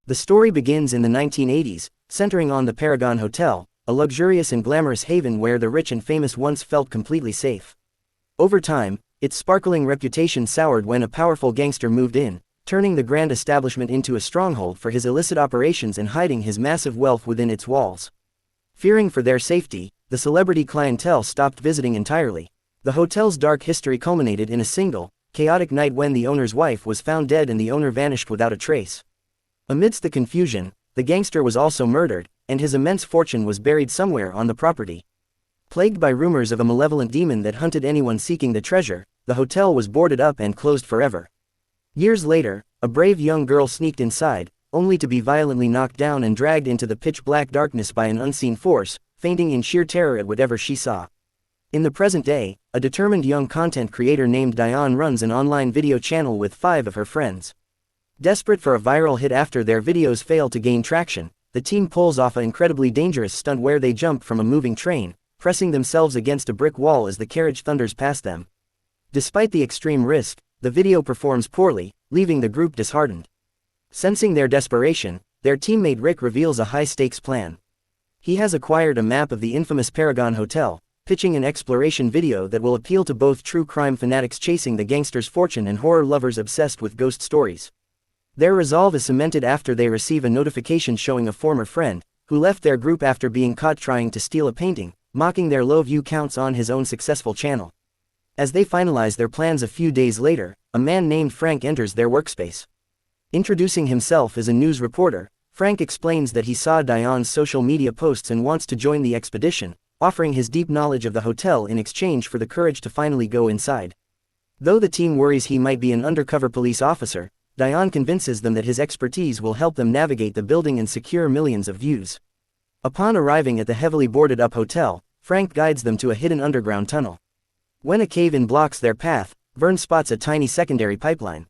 The story begins in the 1980s, centering on the Paragon Hotel, a luxurious and glamorous haven where the rich and famous once felt completely safe. Over time, its sparkling reputation soured when a powerful gangster moved in, turning the grand establishment into a stronghold for his illicit operations and hiding his massive wealth within its walls. Fearing for their safety, the celebrity clientele stopped visiting entirely. The hotel's dark history culminated in a single, chaotic night when the owner's wife was found dead and the owner vanished without a trace. Amidst the confusion, the gangster was also murdered, and his immense fortune was buried somewhere on the property. Plagued by rumors of a malevolent demon that hunted anyone seeking the treasure, the hotel was boarded up and closed forever. Years later, a brave young girl sneaked inside, only to be violently knocked down and dragged into the pitch-black darkness by an unseen force, fainting in sheer terror at whatever she saw. In the present day, a determined young content creator named Diane runs an online video channel with 5 of her friends. Desperate for a viral hit after their videos fail to gain traction, the team pulls off an incredibly dangerous stunt where they jump from a moving train, pressing themselves against a brick wall as the carriage thunders past them. Despite the extreme risk, the video performs poorly, leaving the group disheartened. Sensing their desperation, their teammate Rick reveals a high-stakes plan. He has acquired a map of the infamous Paragon Hotel, pitching an exploration video that will appeal to both true crime fanatics chasing the gangster's fortune and horror lovers obsessed with ghost stories. Their resolve is cemented after they receive a notification showing a former friend, who left their group after being caught trying to steal a painting, mocking their low view counts on his own successful channel. As they finalize their plans a few days later, a man named Frank enters their workspace. Introducing himself as a news reporter, Frank explains that he saw Diane's social media posts and wants to join the expedition, offering his deep knowledge of the hotel in exchange for the courage to finally go inside. Though the team worries he might be an undercover police officer, Diane convinces them that his expertise will help them navigate the building and secure millions of views. Upon arriving at the heavily boarded-up hotel, Frank guides them to a hidden underground tunnel. When a cave-in blocks their path, Vern spots a tiny secondary pipeline.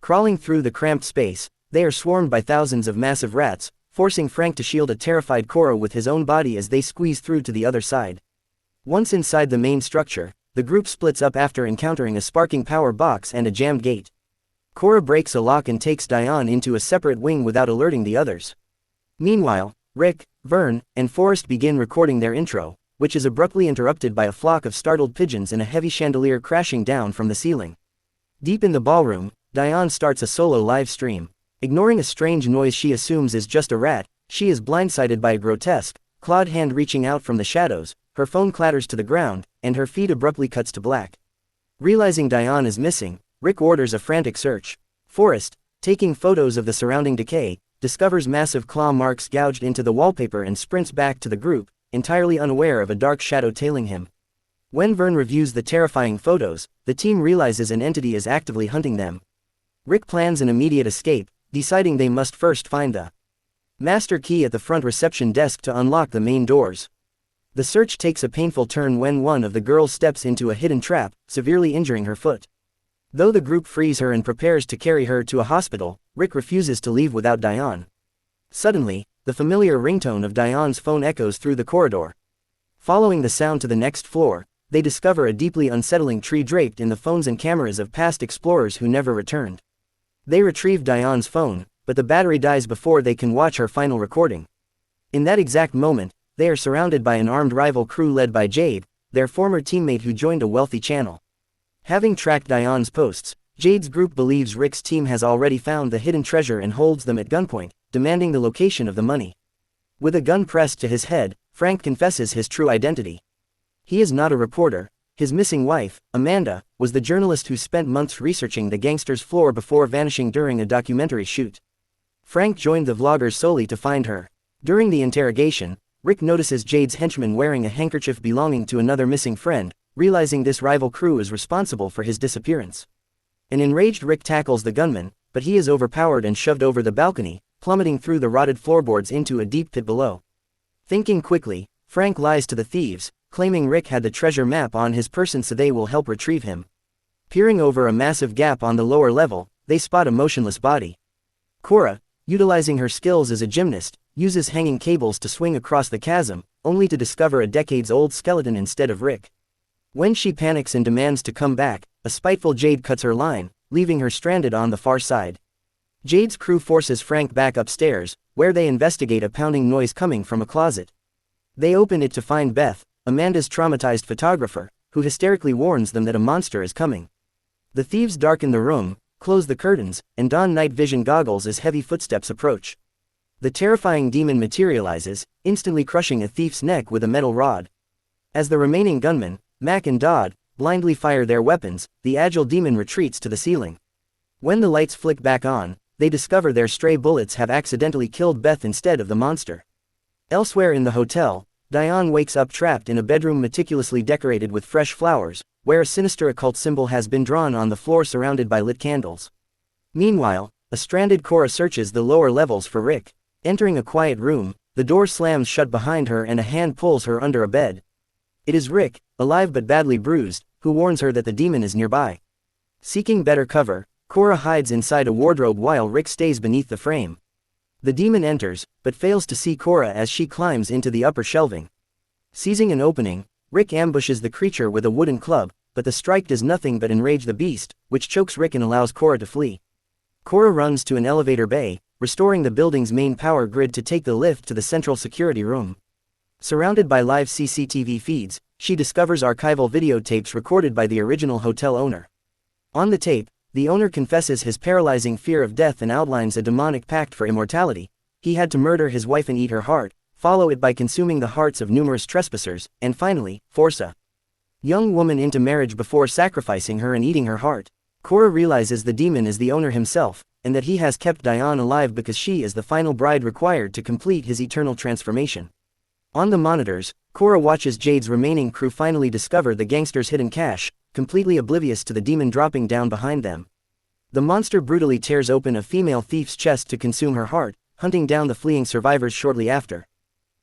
Crawling through the cramped space, they are swarmed by thousands of massive rats, forcing Frank to shield a terrified Cora with his own body as they squeeze through to the other side. Once inside the main structure, the group splits up after encountering a sparking power box and a jammed gate. Cora breaks a lock and takes Diane into a separate wing without alerting the others. Meanwhile, Rick, Vern, and Forrest begin recording their intro, which is abruptly interrupted by a flock of startled pigeons and a heavy chandelier crashing down from the ceiling. Deep in the ballroom, Diane starts a solo live stream. Ignoring a strange noise she assumes is just a rat, she is blindsided by a grotesque, clawed hand reaching out from the shadows, her phone clatters to the ground, and her feed abruptly cuts to black. Realizing Diane is missing, Rick orders a frantic search. Forrest, taking photos of the surrounding decay, discovers massive claw marks gouged into the wallpaper and sprints back to the group, entirely unaware of a dark shadow tailing him. When Vern reviews the terrifying photos, the team realizes an entity is actively hunting them. Rick plans an immediate escape, deciding they must first find the master key at the front reception desk to unlock the main doors. The search takes a painful turn when one of the girls steps into a hidden trap, severely injuring her foot. Though the group frees her and prepares to carry her to a hospital, Rick refuses to leave without Diane. Suddenly, the familiar ringtone of Diane's phone echoes through the corridor. Following the sound to the next floor, they discover a deeply unsettling tree draped in the phones and cameras of past explorers who never returned. They retrieve Diane's phone, but the battery dies before they can watch her final recording. In that exact moment, they are surrounded by an armed rival crew led by Jade, their former teammate who joined a wealthy channel. Having tracked Diane's posts, Jade's group believes Rick's team has already found the hidden treasure and holds them at gunpoint, demanding the location of the money. With a gun pressed to his head, Frank confesses his true identity. He is not a reporter. His missing wife, Amanda, was the journalist who spent months researching the gangster's floor before vanishing during a documentary shoot. Frank joined the vloggers solely to find her. During the interrogation, Rick notices Jade's henchman wearing a handkerchief belonging to another missing friend, realizing this rival crew is responsible for his disappearance. An enraged Rick tackles the gunman, but he is overpowered and shoved over the balcony, plummeting through the rotted floorboards into a deep pit below. Thinking quickly, Frank lies to the thieves, claiming Rick had the treasure map on his person so they will help retrieve him. Peering over a massive gap on the lower level, they spot a motionless body. Cora, utilizing her skills as a gymnast, uses hanging cables to swing across the chasm, only to discover a decades-old skeleton instead of Rick. When she panics and demands to come back, a spiteful Jade cuts her line, leaving her stranded on the far side. Jade's crew forces Frank back upstairs, where they investigate a pounding noise coming from a closet. They open it to find Beth, Amanda's traumatized photographer, who hysterically warns them that a monster is coming. The thieves darken the room, close the curtains, and don night vision goggles as heavy footsteps approach. The terrifying demon materializes, instantly crushing a thief's neck with a metal rod. As the remaining gunmen, Mac and Dodd, blindly fire their weapons, the agile demon retreats to the ceiling. When the lights flick back on, they discover their stray bullets have accidentally killed Beth instead of the monster. Elsewhere in the hotel, Diane wakes up trapped in a bedroom meticulously decorated with fresh flowers, where a sinister occult symbol has been drawn on the floor surrounded by lit candles. Meanwhile, a stranded Cora searches the lower levels for Rick. Entering a quiet room, the door slams shut behind her and a hand pulls her under a bed. It is Rick, alive but badly bruised, who warns her that the demon is nearby. Seeking better cover, Cora hides inside a wardrobe while Rick stays beneath the frame. The demon enters, but fails to see Cora as she climbs into the upper shelving. Seizing an opening, Rick ambushes the creature with a wooden club, but the strike does nothing but enrage the beast, which chokes Rick and allows Cora to flee. Cora runs to an elevator bay, restoring the building's main power grid to take the lift to the central security room. Surrounded by live CCTV feeds, she discovers archival videotapes recorded by the original hotel owner. On the tape, the owner confesses his paralyzing fear of death and outlines a demonic pact for immortality. He had to murder his wife and eat her heart, follow it by consuming the hearts of numerous trespassers, and finally, force a young woman into marriage before sacrificing her and eating her heart. Cora realizes the demon is the owner himself, and that he has kept Diane alive because she is the final bride required to complete his eternal transformation. On the monitors, Cora watches Jade's remaining crew finally discover the gangster's hidden cache, completely oblivious to the demon dropping down behind them. The monster brutally tears open a female thief's chest to consume her heart, hunting down the fleeing survivors shortly after.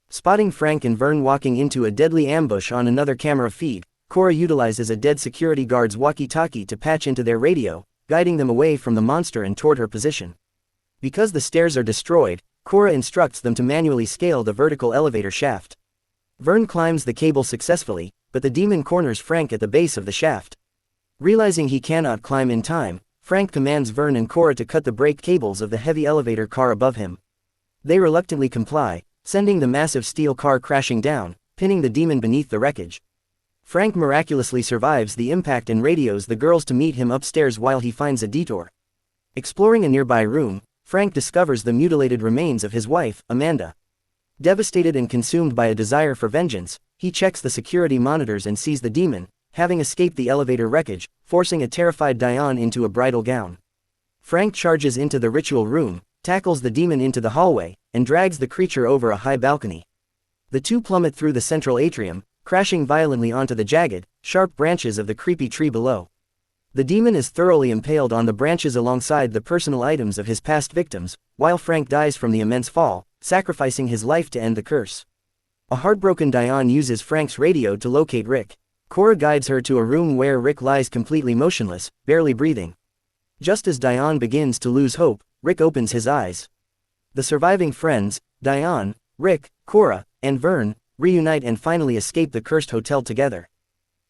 Spotting Frank and Vern walking into a deadly ambush on another camera feed, Cora utilizes a dead security guard's walkie-talkie to patch into their radio, guiding them away from the monster and toward her position. Because the stairs are destroyed, Cora instructs them to manually scale the vertical elevator shaft. Vern climbs the cable successfully, but the demon corners Frank at the base of the shaft. Realizing he cannot climb in time, Frank commands Vern and Cora to cut the brake cables of the heavy elevator car above him. They reluctantly comply, sending the massive steel car crashing down, pinning the demon beneath the wreckage. Frank miraculously survives the impact and radios the girls to meet him upstairs while he finds a detour. Exploring a nearby room, Frank discovers the mutilated remains of his wife, Amanda. Devastated and consumed by a desire for vengeance, he checks the security monitors and sees the demon, having escaped the elevator wreckage, forcing a terrified Diane into a bridal gown. Frank charges into the ritual room, tackles the demon into the hallway, and drags the creature over a high balcony. The two plummet through the central atrium, crashing violently onto the jagged, sharp branches of the creepy tree below. The demon is thoroughly impaled on the branches alongside the personal items of his past victims, while Frank dies from the immense fall, sacrificing his life to end the curse. A heartbroken Diane uses Frank's radio to locate Rick. Cora guides her to a room where Rick lies completely motionless, barely breathing. Just as Diane begins to lose hope, Rick opens his eyes. The surviving friends, Diane, Rick, Cora, and Vern, reunite and finally escape the cursed hotel together.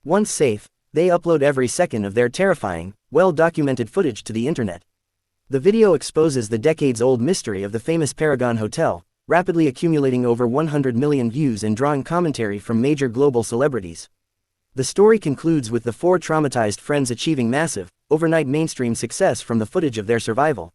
Once safe, they upload every second of their terrifying, well-documented footage to the internet. The video exposes the decades-old mystery of the famous Paragon Hotel, rapidly accumulating over 100 million views and drawing commentary from major global celebrities. The story concludes with the four traumatized friends achieving massive, overnight mainstream success from the footage of their survival.